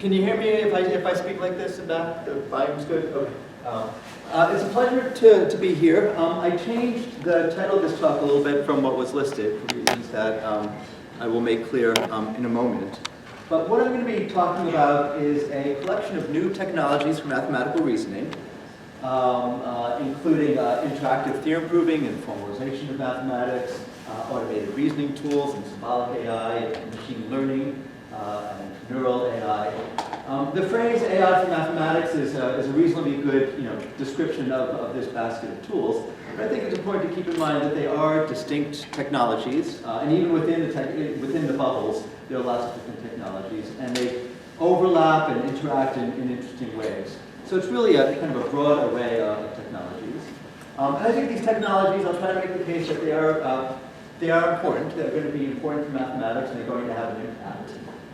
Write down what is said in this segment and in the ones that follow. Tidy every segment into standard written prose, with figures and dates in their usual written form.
Can you hear me if I speak like this in back? The volume's good? Okay. It's a pleasure to be here. I changed the title of this talk a little bit from what was listed for reasons that I will make clear in a moment. But what I'm going to be talking about is a collection of new technologies for mathematical reasoning, including interactive theorem proving and formalization of mathematics, automated reasoning tools and symbolic AI, and machine learning, and neural AI. The phrase AI for mathematics is a reasonably good description of this basket of tools. But I think it's important to keep in mind that they are distinct technologies, and even within the bubbles, there are lots of different technologies, and they overlap and interact in interesting ways. So it's really a kind of a broad array of technologies. And I think these technologies, I'll try to make the case that they are important. They're going to be important for mathematics, and they're going to have an impact.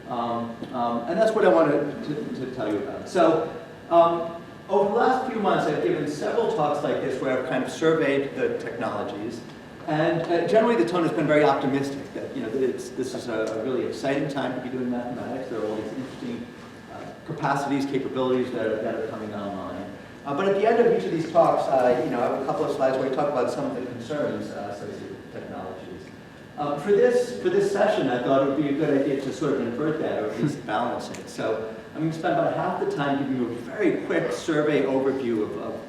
And that's what I wanted to tell you about. So over the last few months, I've given several talks like this where I've kind of surveyed the technologies. And generally, the tone has been very optimistic, that this is a really exciting time to be doing mathematics. There are all these interesting capacities, capabilities that are coming online. But at the end of each of these talks, I have a couple of slides where I talk about some of the concerns associated with technologies. For this session, I thought it would be a good idea to sort of invert that, or at least balance it. So I'm going to spend about half the time giving you a very quick survey overview of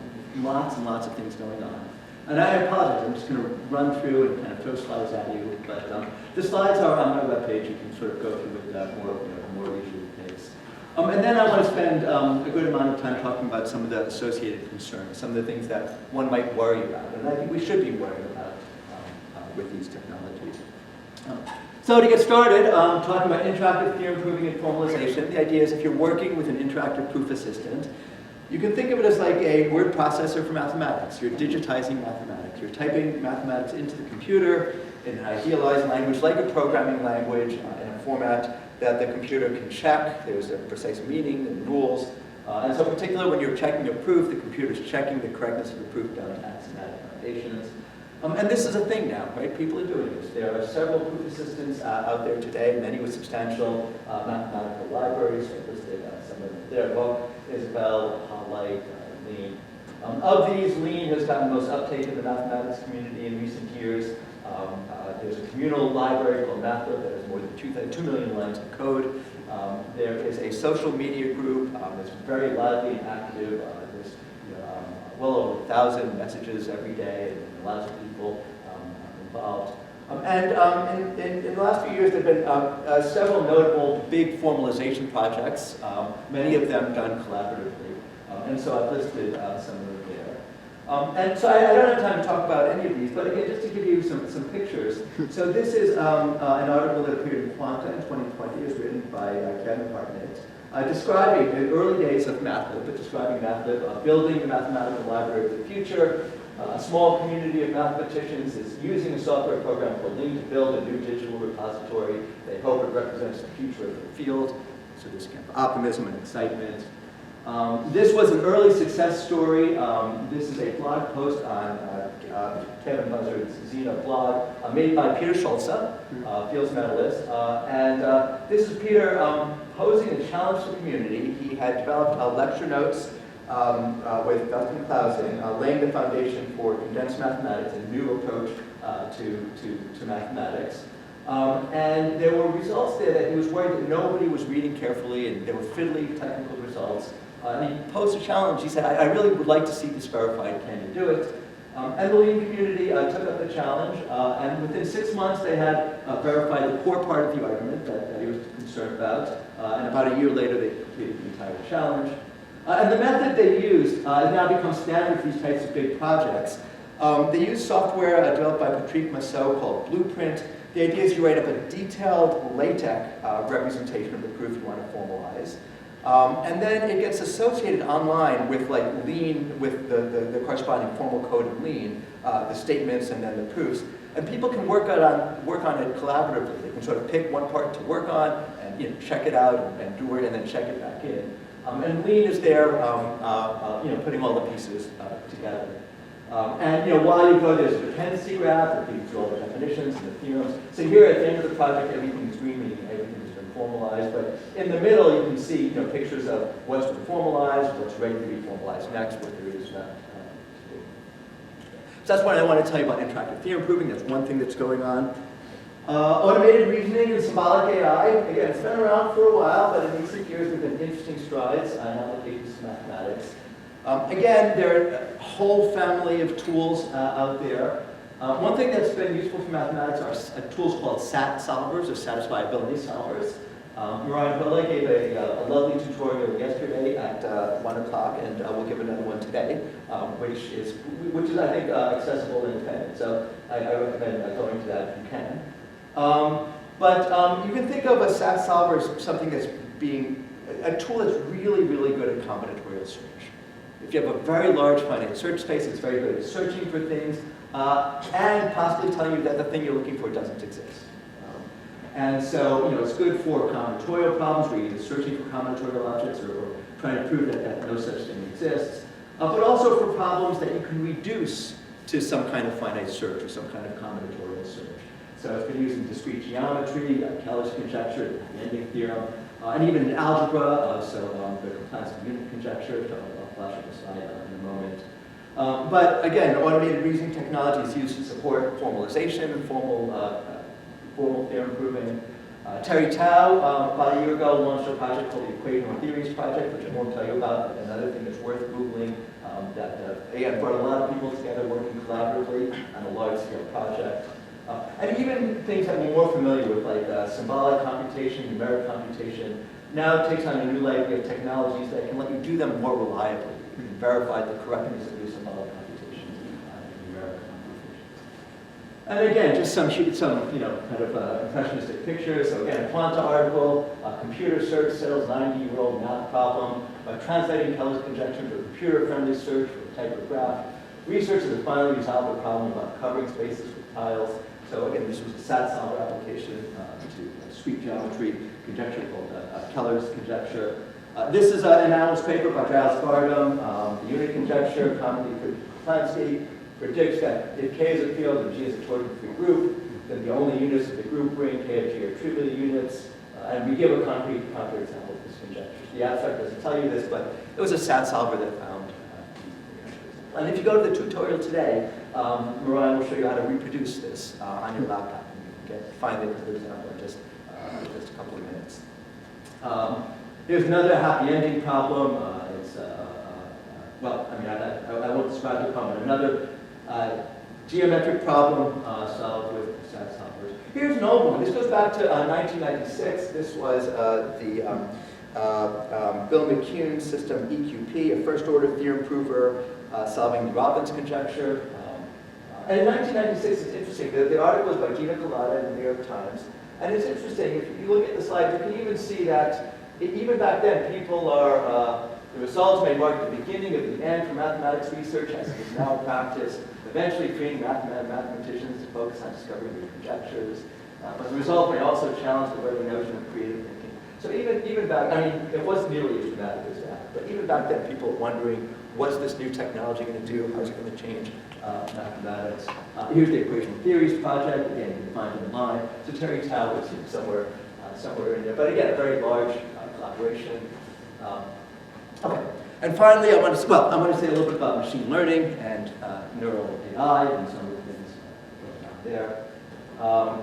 lots and lots of things going on. And I apologize, I'm just going to run through and kind of throw slides at you. But the slides are on my webpage. You can sort of go through with that more leisurely pace. And then I want to spend a good amount of time talking about some of the associated concerns, some of the things that one might worry about, and I think we should be worried about with these technologies. So to get started, talking about interactive theorem proving and formalization, the idea is if you're working with an interactive proof assistant, you can think of it as like a word processor for mathematics. You're digitizing mathematics. You're typing mathematics into the computer in an idealized language, like a programming language, in a format that the computer can check. There's a precise meaning and rules. And so in particular, when you're checking a proof, the computer's checking the correctness of the proof down to axiomatic foundations. And this is a thing now, right? People are doing this. There are several proof assistants out there today, many with substantial mathematical libraries. I listed some of them there. Well, Isabel, Light, Lean. Of these, Lean has gotten the most uptake in the mathematics community in recent years. There's a communal library called MathLib that has more than 2 million lines of code. There is a social media group that's very lively and active. There's well over 1,000 messages every day, and lots of people involved. In the last few years, there have been several notable big formalization projects, many of them done collaboratively. And so I've listed some of them there. And so I don't have time to talk about any of these, but again, just to give you some pictures. So this is an article that appeared in Quanta in 2020. It was written by Kevin Hartnett, describing the early days of MathLib, but describing MathLib, building the mathematical library of the future. A small community of mathematicians is using a software program called Lean to build a new digital repository. They hope it represents the future of the field. So there's kind of optimism and excitement. This was an early success story. This is a blog post on Kevin Buzzard's Xena blog, made by Peter Schulze, Fields medalist. This is Peter posing a challenge to the community. He had developed lecture notes with Dustin Clausen, laying the foundation for condensed mathematics, a new approach to mathematics. And there were results there that he was worried that nobody was reading carefully, and there were fiddly technical results. And he posed a challenge. He said, I really would like to see this verified. Can you do it? And the Lean community took up the challenge. And within 6 months, they had verified the core part of the argument that he was concerned about. And about a year later, they completed the entire challenge. And the method they used has now become standard for these types of big projects. They use software developed by Patrick Masseau called Blueprint. The idea is you write up a detailed LaTeX representation of the proof you want to formalize. And then it gets associated online with like Lean, with the corresponding formal code of Lean, the statements and then the proofs. And people can work on it collaboratively. They can sort of pick one part to work on and check it out and do it and then check it back in. And Lean is there, putting all the pieces together. And while you go, there's a dependency graph that gives you all the definitions and the theorems. So here at the end of the project, everything is green, meaning everything has been formalized, but in the middle you can see pictures of what's been formalized, what's ready to be formalized next, what there is left. So that's what I want to tell you about interactive theorem proving. That's one thing that's going on. Automated reasoning and symbolic AI. Again, it's been around for a while, but in recent years there have been interesting strides in applications to mathematics. Again, there are a whole family of tools out there. One thing that's been useful for mathematics are tools called SAT solvers, or satisfiability solvers. Mariah Villa gave a lovely tutorial yesterday at 1 o'clock, and we'll give another one today, which is I think, accessible and intended. So I recommend going to that if you can. But you can think of a SAT solver as something that's being a tool that's really, really good at combinatorial search. If you have a very large finite search space, it's very good at searching for things and possibly telling you that the thing you're looking for doesn't exist. And so, it's good for combinatorial problems where you're either searching for combinatorial objects or trying to prove that no such thing exists. But also for problems that you can reduce to some kind of finite search or some kind of combinatorial search. So it's been used in discrete geometry, Keller's conjecture, the ending theorem, and even in algebra, the compliance of unit conjecture, which I'll flash up a slide in a moment. But again, automated reasoning technology is used to support formalization and formal theorem proving. Terry Tao, about a year ago, launched a project called the Equational Theories Project, which I won't tell you about, but another thing that's worth Googling, that again, brought a lot of people together working collaboratively on a large-scale project. And even things that we're more familiar with, like symbolic computation, numeric computation, now takes on a new life. We have technologies that can let you do them more reliably. You can verify the correctness of your symbolic computations and numeric computations. And again, just some kind of impressionistic pictures. So again, a Quanta article, computer search settles 90-year-old math problem by translating Keller's conjecture to a computer-friendly search for a type of graph. Researchers have finally resolved the problem about covering spaces with tiles. So again, this was a SAT solver application to discrete geometry conjecture called Keller's conjecture. This is an analysis paper by Giles Gardam. The unit conjecture, commonly Plansky, predicts that if K is a field and G is a toroidal-free group, then the only units of the group ring K of G are trivial units. And we give a concrete counterexample of this conjecture. The abstract doesn't tell you this, but it was a SAT solver that found. And if you go to the tutorial today, Mariah will show you how to reproduce this on your laptop. And you can find it, for example, in just a couple of minutes. Here's another happy ending problem. I won't describe the problem, but another geometric problem solved with SAT solvers. Here's an old one. This goes back to 1996. This was Bill McCune's system EQP, a first-order theorem prover solving the Robbins conjecture. And in 1996, it's interesting. The article was by Gina Colada in the New York Times. And it's interesting, if you look at the slides, you can even see that even back then, people are, the results may mark the beginning of the end for mathematics research as it is now practiced, eventually freeing mathematicians to focus on discovering new conjectures. But the result may also challenge the very notion of creative thinking. So even back, it wasn't nearly as dramatic as that, but even back then, people were wondering, what's this new technology going to do? How's it going to change mathematics? Here's the Equational Theories Project. Again, you can find it online. So Terry Tao is somewhere in there. But again, a very large collaboration. Okay. And finally, I want to say a little bit about machine learning and neural AI and some of the things going on there.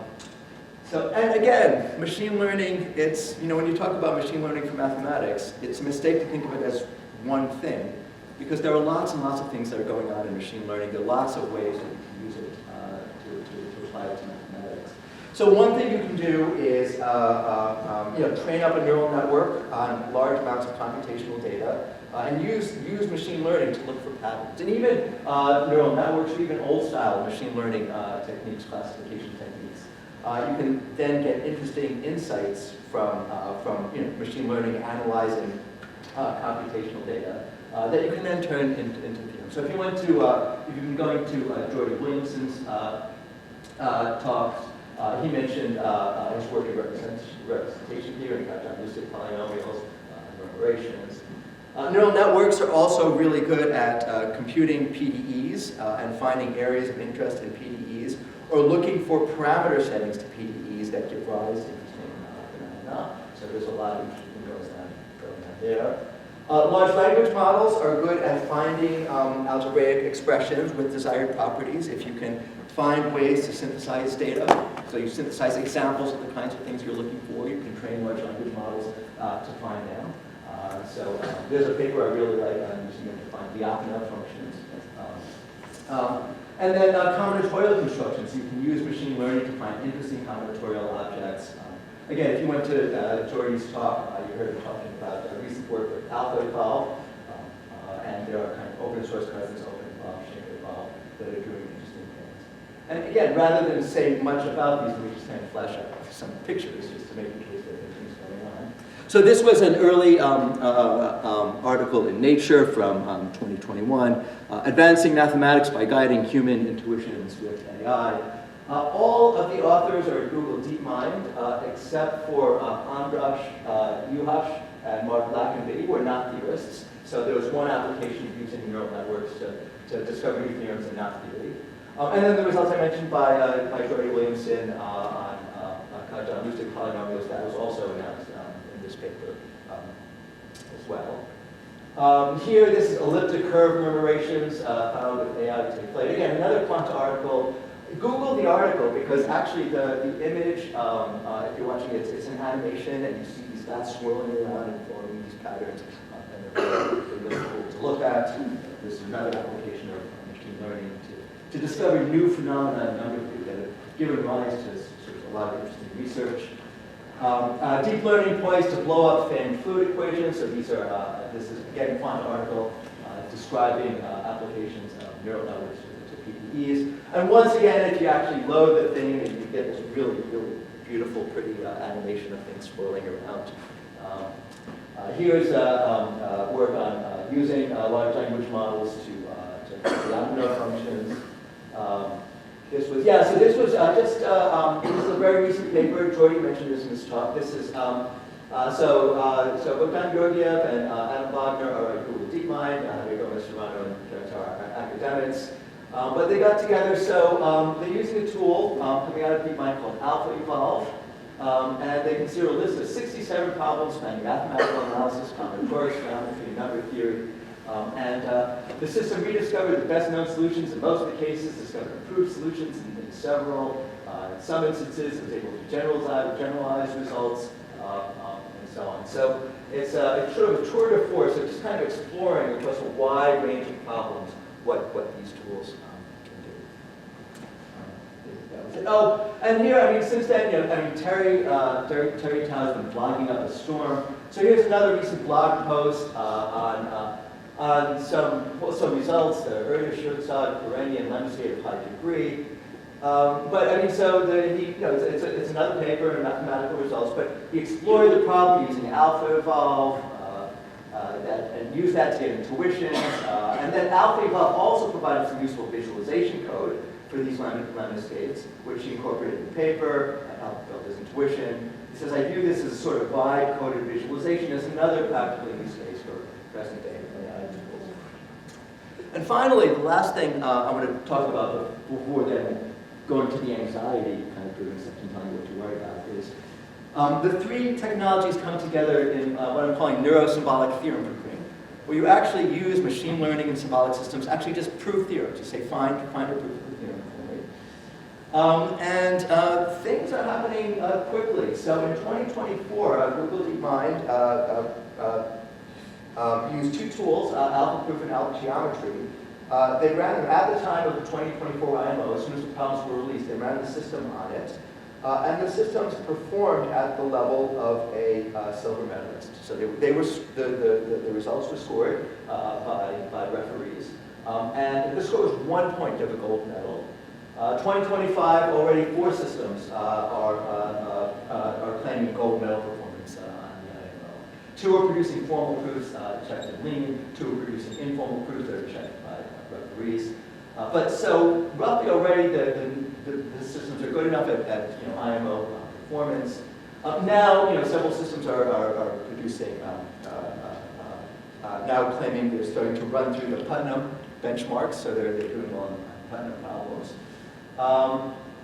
And again, machine learning, it's, when you talk about machine learning for mathematics, it's a mistake to think of it as one thing, because there are lots and lots of things that are going on in machine learning. There are lots of ways that you can use it to apply it to mathematics. So one thing you can do is train up a neural network on large amounts of computational data and use machine learning to look for patterns. And even neural networks, or even old-style machine learning techniques, classification techniques, you can then get interesting insights from machine learning analyzing computational data that you can then turn into theorems. So if you've been going to Jordy Williamson's talks, he mentioned his work in representation theory, probabilistic polynomials, enumerations. Neural networks are also really good at computing PDEs and finding areas of interest in PDEs, or looking for parameter settings to PDEs that give rise to interesting phenomena. So there's a lot of interesting going on there. Large language models are good at finding algebraic expressions with desired properties. If you can find ways to synthesize data, so you synthesize examples of the kinds of things you're looking for, you can train large language models to find them. So there's a paper I really like on using them to find Avigad functions. And then combinatorial constructions. You can use machine learning to find interesting combinatorial objects. Again, if you went to Jordy's talk, you heard him talking about recent work with AlphaEvolve, and there are kind of open source cousins, OpenEvolve, ShapeEvolve, that are doing interesting things. And again, rather than say much about these, we just kind of flash up some pictures just to make the case that there are things going on. So this was an early article in Nature from 2021, Advancing Mathematics by Guiding Human Intuitions with AI. All of the authors are at Google DeepMind, except for Andras Juhas and Mark Lackenby, who are not theorists. So there was one application of using neural networks to discover new theorems and not theory. And then the results I mentioned by Jordy Williamson on conjugate polynomials, that was also announced in this paper as well. Here, this is elliptic curve murmurations found with AI take Again, another quant article. Google the article because actually the image, if you're watching it, it's an animation and you see these dots swirling around and forming these patterns. And they're really cool to look at. This is another application of machine learning to discover new phenomena in number theory that have given rise to sort of a lot of interesting research. Deep learning poised to blow up famed fluid equations. So these are, this is again a quant article describing applications of neural networks to PDEs. And once again, if you actually load the thing, and you get this really, really beautiful, pretty animation of things swirling around. Here's work on using large language models to Avigad functions. This was, yeah, so this was this is a very recent paper. Jordy mentioned this in his talk. This is, so Bogdan Georgiev and Adam Wagner are at Google DeepMind. There go Mr. Serrano and Kevin are academics. But they got together, so they're using a tool coming out of DeepMind called AlphaEvolve. And they consider a list of 67 problems spanning mathematical analysis, combinatorics, geometry, number theory. The system rediscovered the best known solutions in most of the cases, discovered improved solutions in several. In some instances, it was able to generalize results, and so on. So it's sort of a tour de force of just kind of exploring across a wide range of problems what these tools can do. Oh, and here, I mean, since then, Terry Tao has been blogging up a storm. So here's another recent blog post on some results that are earlier Schurzad, Pereni, and Lemsky at a high degree. But I mean, so it's another paper in mathematical results, but he explored the problem using AlphaEvolve and used that to get intuitions. And then AlphaEvolve also provided some useful visualization code for these lemma states, which he incorporated in the paper. AlphaEvolve does intuition. He says, I view this as sort of vibe-coded visualization as another practical use case for present-day AI tools. And finally, the last thing I want to talk about before then going to the anxiety kind of driven section, telling you what to worry about, is the three technologies come together in what I'm calling neurosymbolic theorem proofing, where you actually use machine learning and symbolic systems to actually just prove theorems. You say, find a proof of the theorem for me. Things are happening quickly. So in 2024, Google DeepMind used two tools, AlphaProof and AlphaGeometry. They ran, at the time of the 2024 IMO, as soon as the problems were released, they ran the system on it. And the systems performed at the level of a silver medalist. So the results were scored by referees. And the score was 1 point of a gold medal. 2025, already 4 systems are claiming gold medal performance on the IMO. 2 are producing formal proofs checked at lean, 2 are producing informal proofs that are checked by referees. But so roughly already the systems are good enough at IMO performance. Now several systems are producing now claiming they're starting to run through the Putnam benchmarks, so they're doing well on Putnam problems.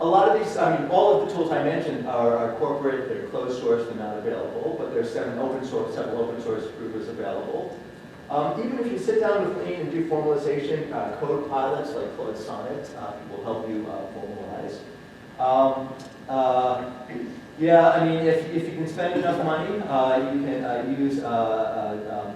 A lot of these, I mean, all of the tools I mentioned are corporate, they're closed source, they're not available, but there's several open source proofers available. Even if you sit down with Lean and do formalization, code pilots like Claude Sonnet will help you formalize. Yeah, I mean, if you can spend enough money, you can use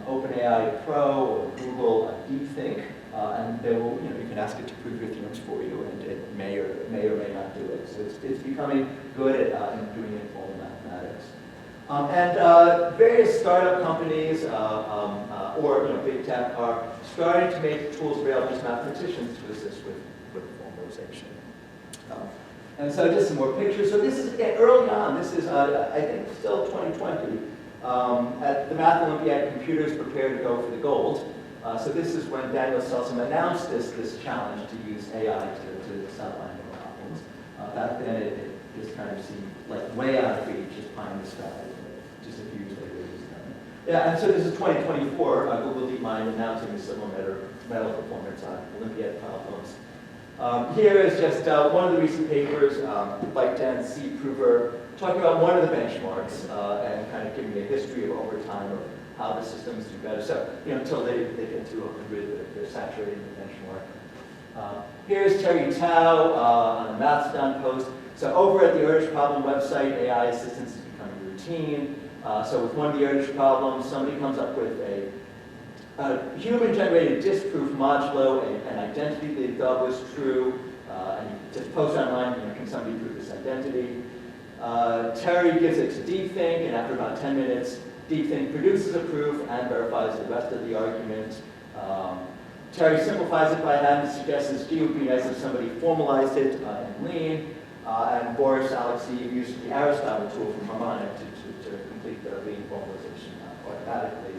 OpenAI Pro or Google DeepThink, and they will, you can ask it to prove your theorems for you, and it may or may not do it. So it's becoming good at doing informal mathematics. And various startup companies or big tech are starting to make tools available to mathematicians to assist with formalization. And so just some more pictures. So this is early on. This is, I think, still 2020. At the Math Olympiad, computers prepare to go for the gold. So this is when Daniel Selsom announced this challenge to use AI to solve mathematical problems. Back then, it just kind of seemed like way out of reach, just pie in the sky. Just a few years later, it was done. Yeah, and so this is 2024. Google DeepMind announcing the silver medal performance on Olympiad problems. Here is just one of the recent papers, ByteDance, Seed Prover, talking about one of the benchmarks and kind of giving a history of over time of how the systems do better. So, until they get to 100, they're saturating the benchmark. Here's Terry Tao on the Mathsdown post. So over at the Erdős problem website, AI assistance is becoming routine. So with one of the Erdős problems, somebody comes up with a human-generated disproof modulo an identity they thought was true, and you just post online, can somebody prove this identity? Terry gives it to DeepThink, and after about 10 minutes, DeepThink produces a proof and verifies the rest of the argument. Terry simplifies it by hand and suggests, gee, it would be nice if somebody formalized it in Lean, and Boris Alexeyev used the Aristotle tool from Harmonic to complete the Lean formalization automatically.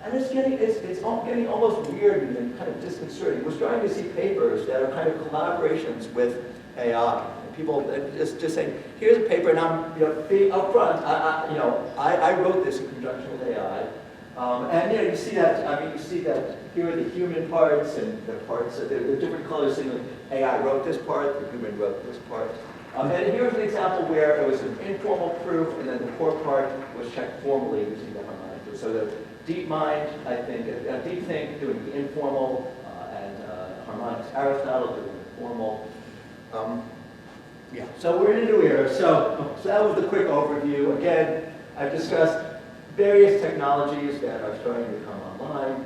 And it's getting almost weird and kind of disconcerting. We're starting to see papers that are kind of collaborations with AI. And people just saying, here's a paper, and I'm being upfront. I wrote this in conjunction with AI. And you see that. I mean, you see that here are the human parts and the parts. They're different colors. Saying AI wrote this part, the human wrote this part. And here's an example where it was an informal proof, and then the core part was checked formally using the harmonic proof. So the DeepMind, I think, DeepThink doing the informal, and Harmonic's Aristotle doing the formal. Yeah, so we're in a new era. So that was the quick overview. Again, I've discussed various technologies that are starting to come online.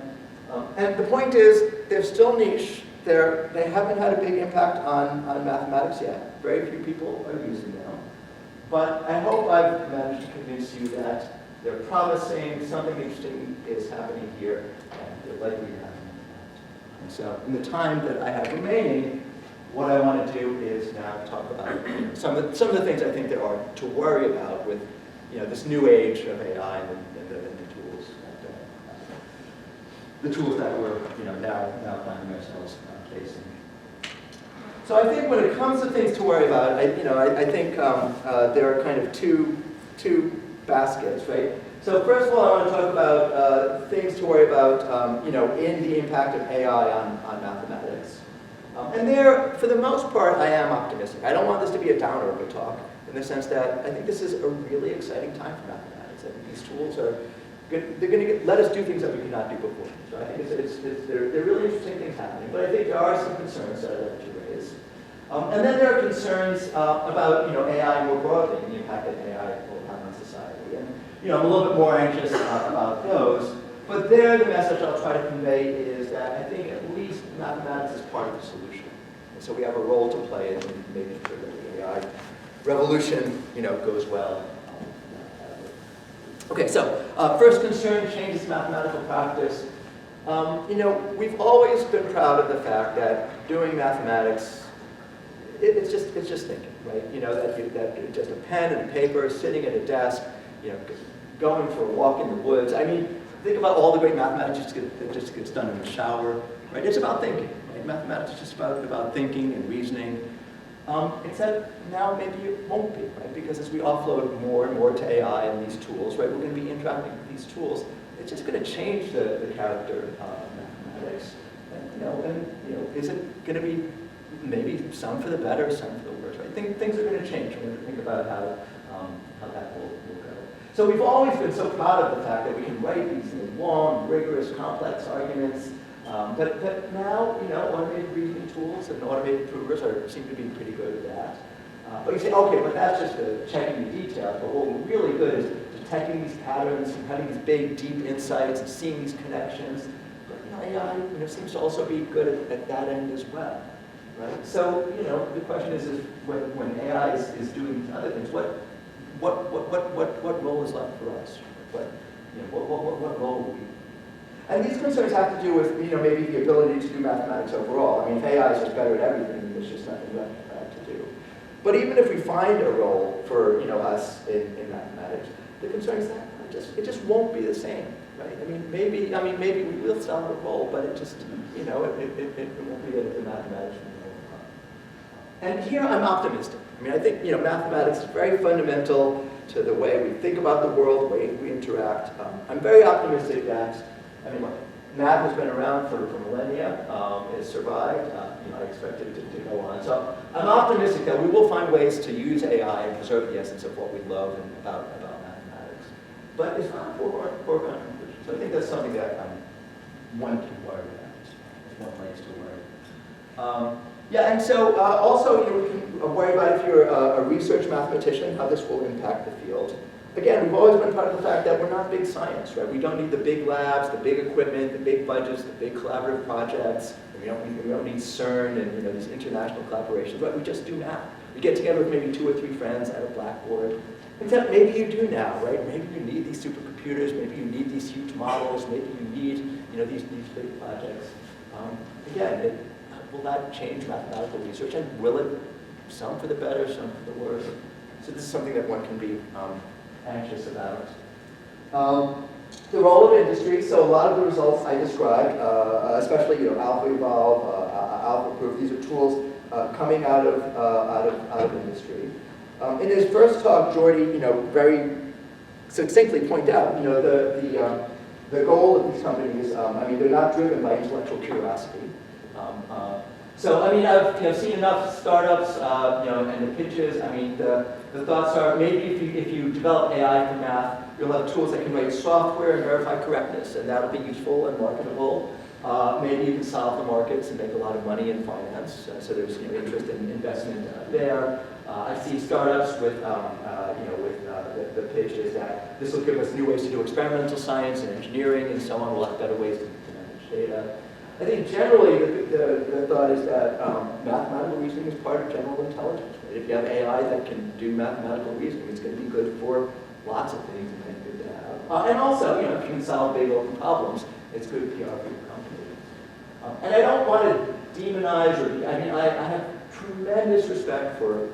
And the point is, they're still niche. They haven't had a big impact on mathematics yet. Very few people are using them. But I hope I've managed to convince you that they're promising, something interesting is happening here, and they're likely to happen. And so in the time that I have remaining, what I want to do is now talk about some of the things I think there are to worry about with this new age of AI and the tools that we're now finding ourselves facing. So I think when it comes to things to worry about, I think there are kind of two baskets, right? So first of all, I want to talk about things to worry about, in the impact of AI on mathematics. And there, for the most part, I am optimistic. I don't want this to be a downer of a talk, in the sense that I think this is a really exciting time for mathematics. I think these tools are they're going to let us do things that we could not do before. So I think they're really interesting things happening. But I think there are some concerns that I'd like to raise. And then there are concerns about AI more broadly and the impact that AI will have on society. And I'm a little bit more anxious about those. But there, the message I'll try to convey is that I think at least mathematics is part of the solution. And so we have a role to play in making sure that the AI revolution goes well. Okay, so first concern, changes to mathematical practice. We've always been proud of the fact that doing mathematics, it's just thinking, right? That just a pen and a paper, sitting at a desk, going for a walk in the woods. I mean, think about all the great mathematics that just gets done in the shower, right? It's about thinking, right? Mathematics is just about thinking and reasoning. Except now maybe it won't be, right? Because as we offload more and more to AI and these tools, right, we're going to be interacting with these tools. It's just going to change the character of mathematics. And is it going to be maybe some for the better, some for the worse? things are going to change. We're going to think about how that will go. So we've always been so proud of the fact that we can write these long, rigorous, complex arguments. But now, automated reasoning tools and automated provers seem to be pretty good at that. But you say, okay, but that's just checking the details. But what we're really good is detecting these patterns and having these big, deep insights and seeing these connections. But AI, seems to also be good at that end as well, right? So, the question is when AI is doing these other things, what role is left for us? What role will we? And these concerns have to do with, maybe the ability to do mathematics overall. I mean, if AI is just better at everything, there's just nothing left to do. But even if we find a role for, us in mathematics, the concern is that it just won't be the same, right? Maybe we will still have a role, but it just, it won't be the mathematics. And here I'm optimistic. I think, mathematics is very fundamental to the way we think about the world, the way we interact. I'm very optimistic that, look, math has been around for millennia. It has survived. I expect it to go on. So I'm optimistic that we will find ways to use AI and preserve the essence of what we love and about mathematics. But it's not a foregone conclusion. So I think that's something that one can worry about. It's one place to worry. And so also, we can worry about if you're a research mathematician, how this will impact the field. Again, we've always been proud of the fact that we're not big science, right? We don't need the big labs, the big equipment, the big budgets, the big collaborative projects. We don't need CERN and these international collaborations, right? We just do math. We get together with maybe 2 or 3 friends at a blackboard. Except maybe you do now, right? Maybe you need these supercomputers, maybe you need these huge models, maybe you need these big projects. Again, will that change mathematical research? And will it, some for the better, some for the worse? So this is something that one can be anxious about. The role of industry, so a lot of the results I described, especially AlphaEvolve, AlphaProof, these are tools coming out of industry. In his first talk, Jordy, very succinctly pointed out, the goal of these companies. They're not driven by intellectual curiosity. So I've seen enough startups, and the pitches. The thoughts are maybe if you develop AI for math, you'll have tools that can write software and verify correctness, and that'll be useful and marketable. Maybe you can solve the markets and make a lot of money in finance. So there's interest in investment there. I see startups with the pitch is that this will give us new ways to do experimental science and engineering and so on. We'll have better ways to manage data. I think generally the thought is that mathematical reasoning is part of general intelligence. Right? If you have AI that can do mathematical reasoning, it's going to be good for lots of things and good to have. And also, if you can solve big open problems, it's good PR for your company. And I don't want to demonize I have tremendous respect for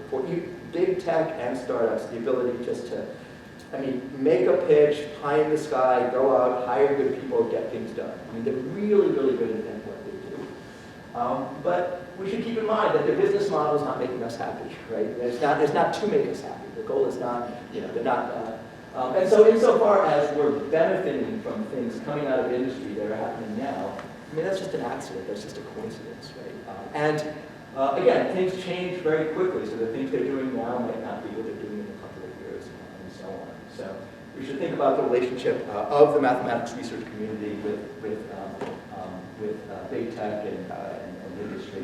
big tech and startups, the ability just to make a pitch, pie in the sky, go out, hire good people, get things done. They're really, really good at what they do. But we should keep in mind that their business model is not making us happy, right? It's not to make us happy. The goal is not, they're not. And so insofar as we're benefiting from things coming out of industry that are happening now, that's just an accident. That's just a coincidence, right? Again, things change very quickly, so the things they're doing now might not be what they're doing in a couple of years, and so on. So we should think about the relationship of the mathematics research community with big tech and industry.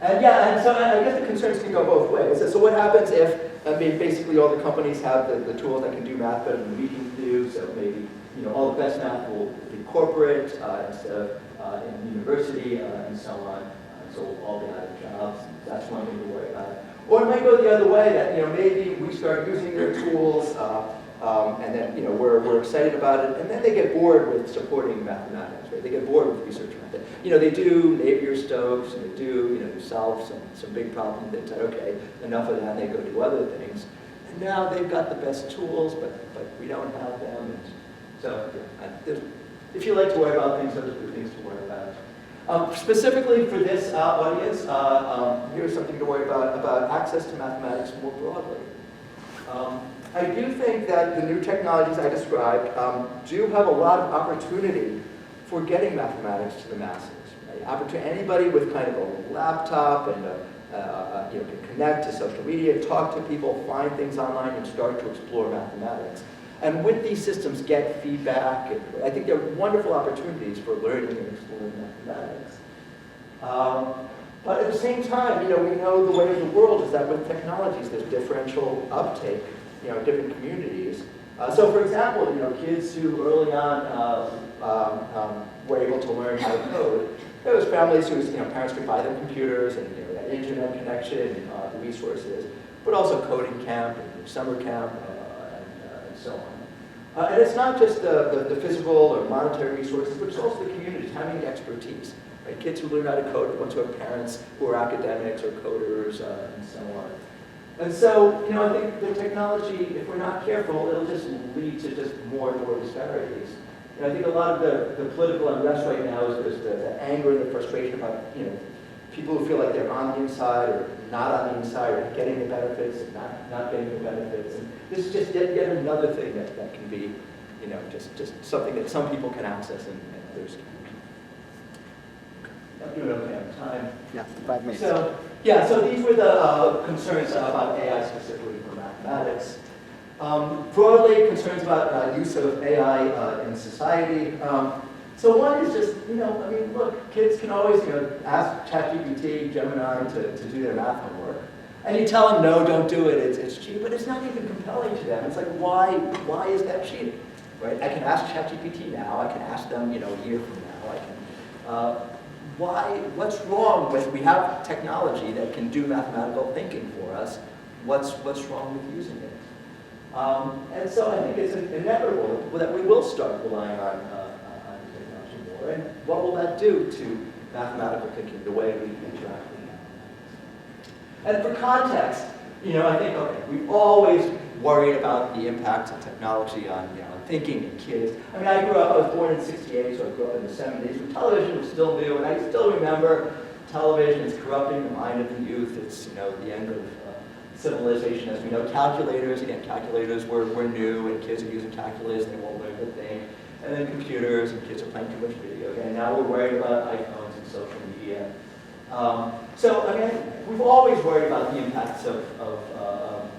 And so I guess the concerns can go both ways. So what happens if, basically all the companies have the tools that can do math better than we can do, so maybe, all the best math will be corporate instead of in university and so on. So we'll all be out of jobs. That's one thing to worry about. Or it might go the other way, that maybe we start using their tools, and then we're excited about it, and then they get bored with supporting mathematics, right? They get bored with research method. They do Navier-Stokes, and they do solve some big problems. They say, okay, enough of that. And they go do other things, and now they've got the best tools, but we don't have them. And so if you like to worry about things, those are good things to worry about. Specifically for this audience, here's something to worry about access to mathematics more broadly. I do think that the new technologies I described do have a lot of opportunity for getting mathematics to the masses. Right? Anybody with kind of a laptop and can connect to social media, talk to people, find things online, and start to explore mathematics. And with these systems, get feedback. I think they're wonderful opportunities for learning and exploring mathematics. But at the same time, we know the way of the world is that with technologies, there's differential uptake, in different communities. So, for example, kids who early on were able to learn how to code, there was families whose parents could buy them computers and that internet connection, resources, but also coding camp and summer camp and so on. And it's not just the physical or monetary resources, but it's also the communities having the expertise. Right? Kids who learn how to code want to have parents who are academics or coders and so on. And so, I think the technology, if we're not careful, it'll just lead to just more and more disparities. I think a lot of the political unrest right now is there's the anger and the frustration about, people who feel like they're on the inside or not on the inside, or getting the benefits and not getting the benefits. And this is just yet another thing that can be, just something that some people can access and others can't. I'm doing okay on time. Yeah, 5 minutes. So these were the concerns about AI specifically for mathematics. Broadly, concerns about use of AI in society. So one is just, look, kids can always, ask ChatGPT, Gemini to do their math homework. And you tell them, no, don't do it, it's cheating, but it's not even compelling to them. It's like, why is that cheating, right? I can ask ChatGPT now, I can ask them, a year from now, I can, what's wrong with, we have technology that can do mathematical thinking for us, what's wrong with using it? And so I think it's inevitable that we will start relying on technology more. And what will that do to mathematical thinking, the way we interact with mathematics? And for context, I think, we've always worried about the impact of technology on, thinking in kids. I mean, I was born in '68, so I grew up in the '70s, when television was still new, and I still remember television is corrupting the mind of the youth. It's, the end of civilization, as we know. Calculators were new, and kids are using calculators, they won't learn to think. And then computers, and kids are playing too much video game. Now we're worried about iPhones and social media. We've always worried about the impacts of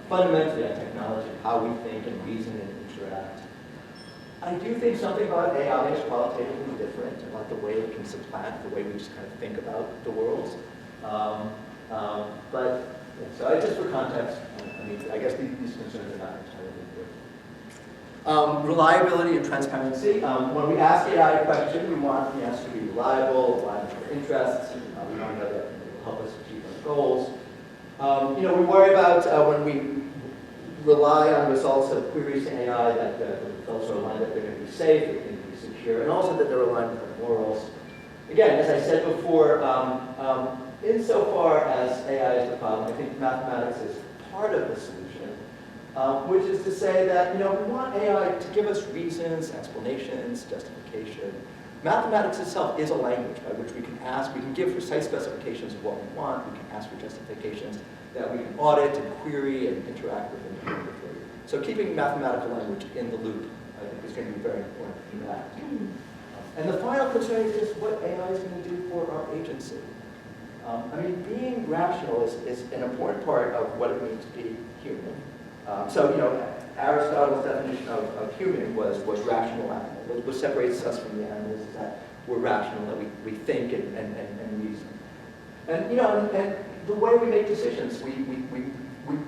fundamentally on technology, how we think and reason and interact. I do think something about AI is qualitatively different, about the way it can supplant, the way we just kind of think about the world. So just for context, I guess these concerns are not entirely important. Reliability and transparency. When we ask AI a question, we want the answer to be reliable, aligned with our interests. We want to know that it will help us achieve our goals. We worry about when we rely on results of queries to AI that the results are aligned, that they're going to be safe, they're going to be secure, and also that they're aligned with our morals. Again, as I said before, insofar as AI is the problem, I think mathematics is part of the solution, which is to say that we want AI to give us reasons, explanations, justification. Mathematics itself is a language by which we can give precise specifications of what we want, we can ask for justifications that we can audit and query and interact with independently. So keeping mathematical language in the loop, I think, is going to be very important in that. And the final concern is what AI is going to do for our agency. Being rational is an important part of what it means to be human. Aristotle's definition of human was rational animal. What separates us from the animals is that we're rational, that we think and reason. And the way we make decisions, we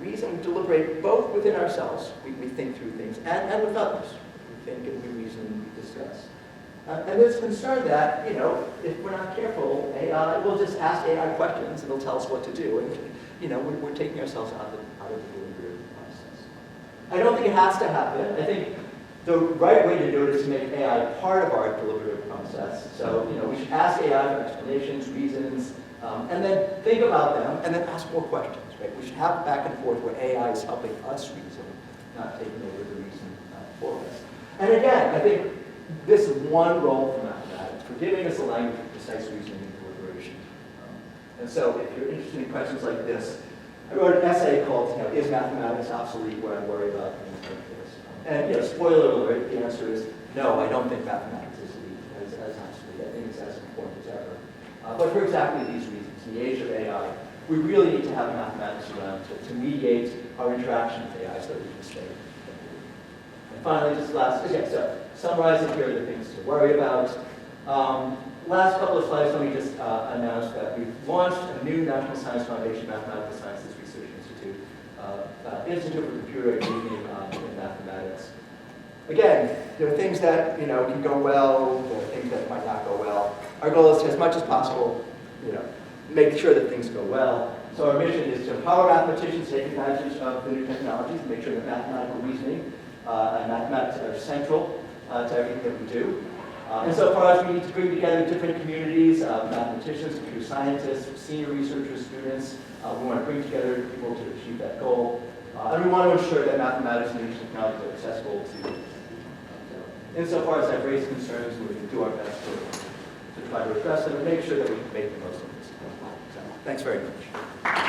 reason, we deliberate both within ourselves, we think through things, and with others. We think and we reason and we discuss. And there's concern that, if we're not careful, AI, we'll just ask AI questions and it'll tell us what to do. And, we're taking ourselves out of the deliberative process. I don't think it has to happen. I think the right way to do it is to make AI part of our deliberative process. So, we should ask AI for explanations, reasons, and then think about them, and then ask more questions, right? We should have back and forth where AI is helping us reason, not taking over the reason for us. And again, I think this is one role for mathematics, for giving us a language of precise reasoning and deliberation. And so if you're interested in questions like this, I wrote an essay called, Is Mathematics Obsolete?, where I worry about things like this. And spoiler alert, the answer is no, I don't think mathematics is as obsolete. I think it's as important as ever. But for exactly these reasons, in the age of AI, we really need to have mathematics around to mediate our interaction with AI so that we can stay. And finally, just last, okay, so summarizing here are the things to worry about. Last couple of slides, let me just announce that we've launched a new National Science Foundation Mathematical Sciences Research Institute, Institute for Computer Reasoning in Mathematics. Again, there are things that can go well, there are things that might not go well. Our goal is to, as much as possible, make sure that things go well. So our mission is to empower mathematicians to take advantage of the new technologies and make sure that mathematical reasoning and mathematics are central to everything that we do. And so far as we need to bring together different communities, mathematicians, computer scientists, senior researchers, students. We want to bring together people to achieve that goal. And we want to ensure that mathematics and new technologies are accessible to insofar as I've raised concerns, we can do our best to try to address them and make sure that we can make the most of this. So, thanks very much.